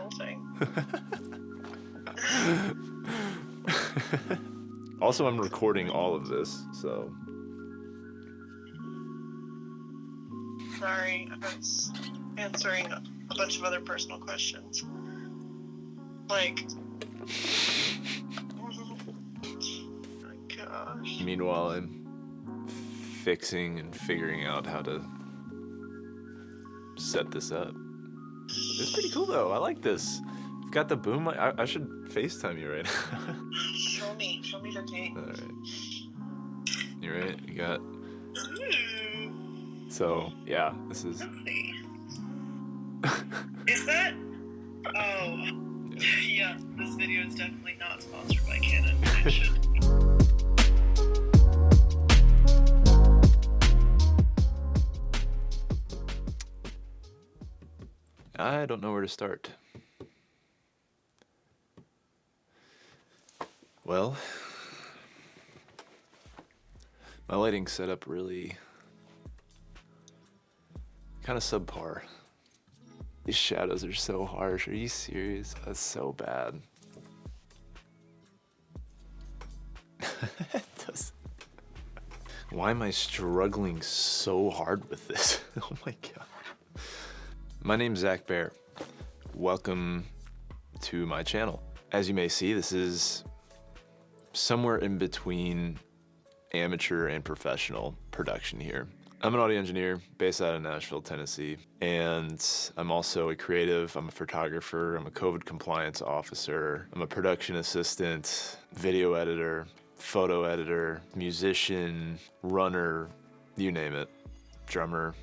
whole thing. Also, I'm recording all of this, so... Sorry, I was answering a bunch of other personal questions. Like... oh my gosh. Meanwhile, I'm fixing and figuring out how to set this up. It's pretty cool, though. I like this. I've got the boom mic. I should FaceTime you right now. Show me the tape. All right. You right? You got... Ooh. So, yeah, this is... Let's see. Is that... Oh. Yeah, this video is definitely not sponsored by Canon. It should... I don't know where to start. Well, my lighting setup really kind of subpar. These shadows are so harsh. Are you serious? That's so bad. It does. Why am I struggling so hard with this? Oh my god. My name's Zach Bear. Welcome to my channel. As you may see, this is somewhere in between amateur and professional production here. I'm an audio engineer based out of Nashville, Tennessee, and I'm also a creative. I'm a photographer. I'm a COVID compliance officer. I'm a production assistant, video editor, photo editor, musician, runner, you name it, drummer.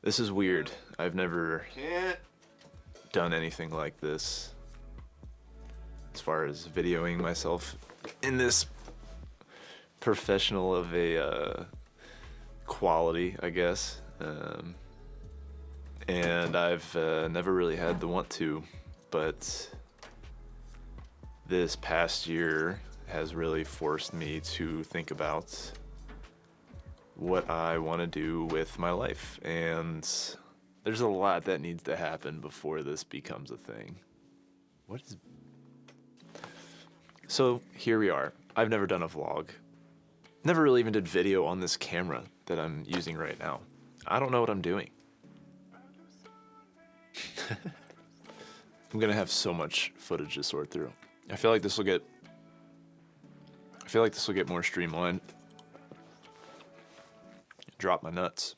This is weird. I've never done anything like this as far as videoing myself in this professional of a quality, I guess. And I've never really had the want to, but this past year has really forced me to think about what I want to do with my life, and there's a lot that needs to happen before this becomes a thing. So here we are. I've never done a vlog. Never really even did video on this camera that I'm using right now. I don't know what I'm doing. I'm gonna have so much footage to sort through. I feel like this will get more streamlined. Drop my nuts.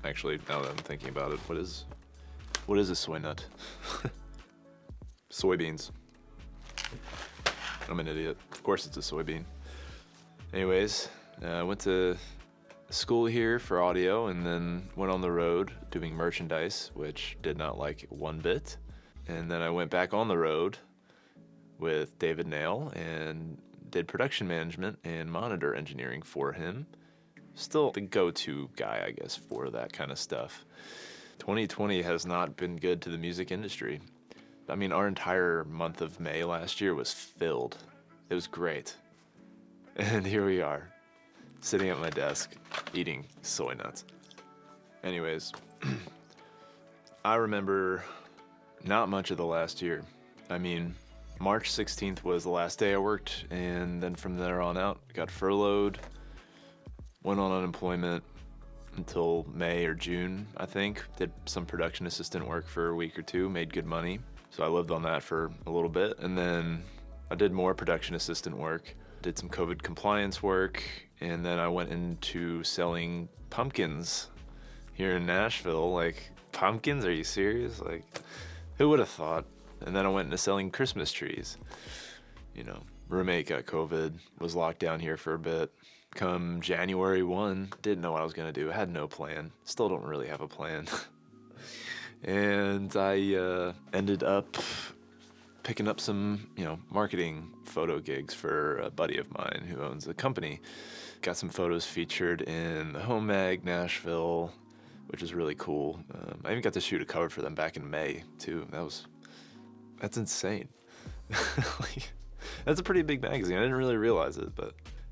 Actually, now that I'm thinking about it, what is a soy nut? Soybeans. I'm an idiot. Of course it's a soybean. Anyways, I went to school here for audio and then went on the road doing merchandise, which did not like it one bit. And then I went back on the road with David Nail and did production management and monitor engineering for him. Still the go-to guy, I guess, for that kind of stuff. 2020 has not been good to the music industry. I mean, our entire month of May last year was filled. It was great. And here we are, sitting at my desk, eating soy nuts. Anyways, I remember not much of the last year. I mean, March 16th was the last day I worked, and then from there on out, got furloughed, went on unemployment until May or June, I think. Did some production assistant work for a week or two, made good money. So I lived on that for a little bit, and then I did more production assistant work, did some COVID compliance work, and then I went into selling pumpkins here in Nashville. Like, pumpkins? Are you serious? Like, who would have thought? And then I went into selling Christmas trees. You know, roommate got COVID, was locked down here for a bit. Come January 1, didn't know what I was gonna do. I had no plan. Still don't really have a plan. And I ended up picking up some, marketing photo gigs for a buddy of mine who owns a company. Got some photos featured in the Home Mag, Nashville, which is really cool. I even got to shoot a cover for them back in May too. That's insane. Like, that's a pretty big magazine. I didn't really realize it,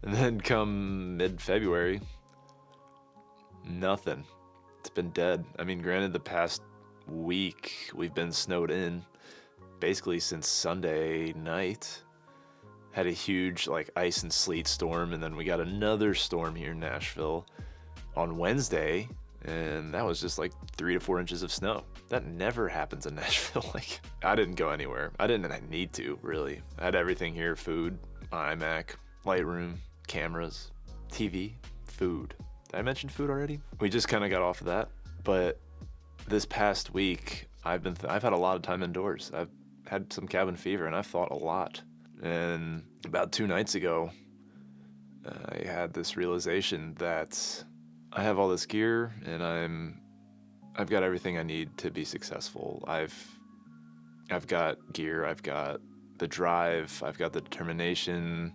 and then come mid-February, nothing. It's been dead. I mean, granted, the past week we've been snowed in basically since Sunday night. Had a huge like ice and sleet storm, and then we got another storm here in Nashville on Wednesday, and that was just like 3 to 4 inches of snow. That never happens in Nashville. Like, I didn't go anywhere. I didn't need to, really. I had everything here: food, iMac, Lightroom, cameras, TV, food. Did I mention food already? We just kind of got off of that. But this past week, I've had a lot of time indoors. I've had some cabin fever, and I've thought a lot. And about 2 nights ago, I had this realization that I have all this gear, and I've got everything I need to be successful. I've got gear, I've got the drive, I've got the determination,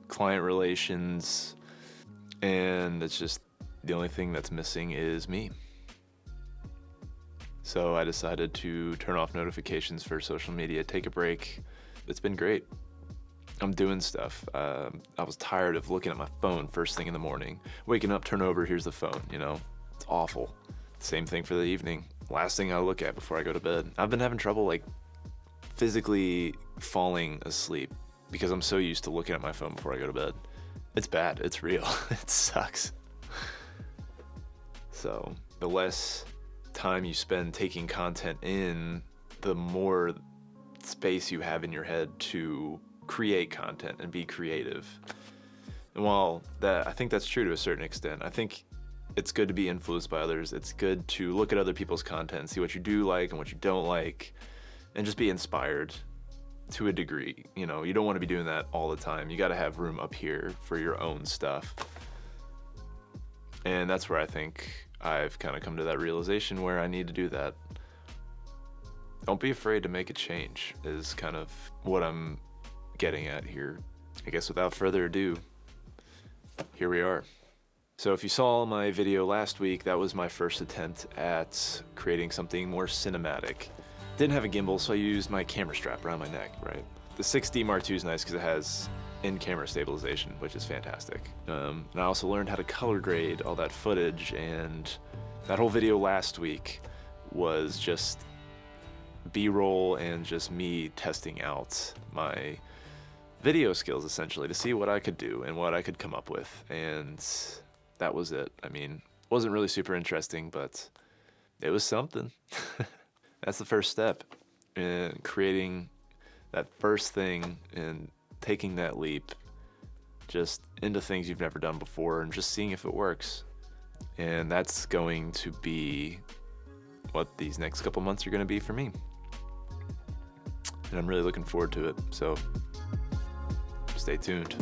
client relations, and it's just the only thing that's missing is me. So I decided to turn off notifications for social media, take a break. It's been great. I'm doing stuff. I was tired of looking at my phone first thing in the morning. Waking up, turn over, here's the phone, It's awful. Same thing for the evening. Last thing I look at before I go to bed. I've been having trouble, like, physically falling asleep because I'm so used to looking at my phone before I go to bed. It's bad. It's real. It sucks. So, the less time you spend taking content in, the more space you have in your head to create content and be creative. And while I think that's true to a certain extent, I think it's good to be influenced by others. It's good to look at other people's content and see what you do like and what you don't like, and just be inspired to a degree. You don't want to be doing that all the time. You got to have room up here for your own stuff. And that's where I think I've kind of come to that realization where I need to do that. Don't be afraid to make a change is kind of what I'm getting at here. I guess without further ado, here we are. So if you saw my video last week, that was my first attempt at creating something more cinematic. Didn't have a gimbal, so I used my camera strap around my neck, right? The 6D Mark II is nice because it has in-camera stabilization, which is fantastic. And I also learned how to color grade all that footage, and that whole video last week was just B-roll and just me testing out my video skills, essentially, to see what I could do and what I could come up with. And that was it. I mean, it wasn't really super interesting, but it was something. That's the first step in creating that first thing and taking that leap just into things you've never done before and just seeing if it works. And that's going to be what these next couple months are going to be for me. And I'm really looking forward to it. So stay tuned.